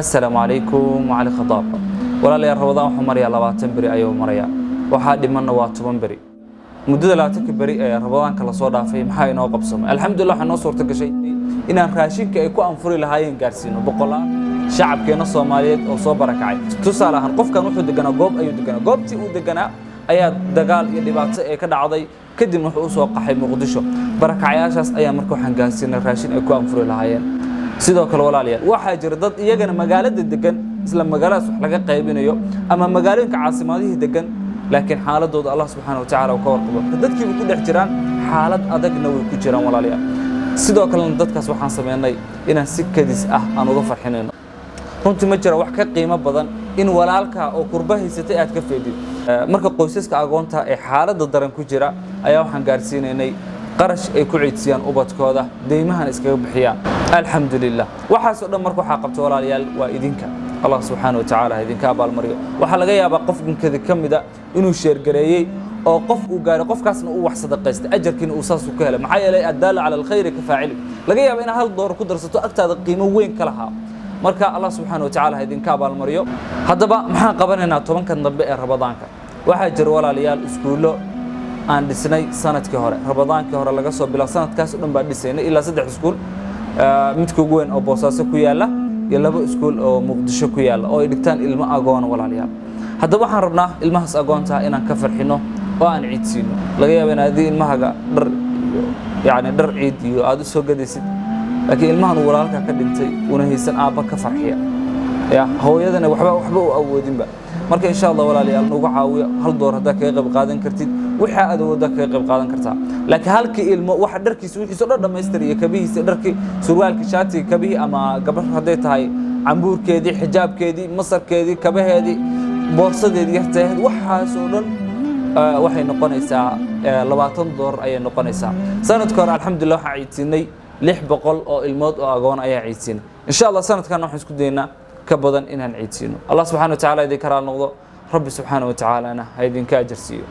السلام عليكم وعلى خطاب ولا لي رمضان حمريا لباتن بري أيوة مريا وحد منا واتبن بري مدة لا تكبري رمضان كلا صودا في محاين وقبصم الحمد لله حنا صورتك شيء إن راشين كيكو أنفري لهاين جالسين وبقولان شعب كنا صوماليات أو صوبرك عاي تصال هنقف كانوا حد دجنا جوب أيوة دجنا جوب تي ودجنا أي دجال يلي بعد كده عضي كده نحوس وقحي مقدشة برك عياشاس أي مركو حنجالسين راشين كيكو أنفري لهاين sidoo kale walaalayaal waxa jira dad iyagana magaalada degan isla magaaladaas wax laga qaybinayo ama magaalooyinka caasimadaha degan laakiin xaaladooda Allah subhanahu wa ta'ala ka warqabo dadkii ku dhex jiraan xaalad adagna way ku jiraan walaalayaal sidoo kale dadkaas waxaan sameeynay inaan si kadis ah aan uga farxinayno runtii ma jira wax ka qiimo badan in walaalka oo qurbahaysatay aad ka feedid marka qoysaska agoonta ee xaaladda daran ku jira ayaa waxaan gaarsiinaynay qarash ay ku ciidsiyaan ubadkooda deymahan iskaga bixiyaan alxamdulillah waxaas oo dhan markuu xaqabto walaalayaal waa idinka Allah subhanahu wa ta'ala idinka abaal mariyo waxa laga yaabaa qofkinkada kamida inuu sheer gareeyay oo qof uu gaaro qofkaasna uu wax sadaqaysta ajarkiina uu saas ku helay maxaa yeelay adala ala alkhayr ka faa'il laga yaabaa in hal door ku darsato agtaada qiimo weyn ka lahaa marka Allah subhanahu wa ta'ala idinka abaal mariyo hadaba maxaan qabanaynaa 10kan dambe ee Ramadaanka waxa jira walaalayaal iskuulo aan dhisnay sanadkii hore Ramadaankii hore laga soo bilaabo sanadkaas oo dhan baa dhisaynay ilaa 3 iskuul midka ugu weyn oo Boosaaso ku yaala iyo 2 iskuul oo Muqdisho ku yaala oo ay dhigtaan ilmo agoon walaalayaal hadaba waxaan rabnaa ilmahaas agoonta inaan ka farxino oo aan ciidsiino laga yaabo in aad ilmahaga dhar dhar ciid iyo aad soo gadaysid laakiin ilmahan walaalka ka dhintay una haysan aaba ka farxiya hooyadana waxba u awoodinba marka insha Allah walaalayaal nagu caawiyo hal door hada ka qayb qaadan kartid waxa aad wada ka qayb qaadan kartaa laakiin halkii ilmo waxa dharkiisa wixiisa dhan dhameystiriyay kabihiisa dharkii surwaalkii shaatiga kabihi ama gabar haday tahay cambuurkeedii xijaabkeedii masarkeedii kabaheedii boorsadeedii yarteed waxaas oo dhan waxay noqonaysaa 20 door ayay noqonaysaa sanadka hore alxamdulillah waxa ciidsinay 600 oo ilmood oo agoon ayaa ciidsinay insha Allah sanadkan waxaan isku daynaa كبدن إنها نعيد سينو الله سبحانه وتعالى ذكر النقض رب سبحانه وتعالى أنا هيدين كأجر سيو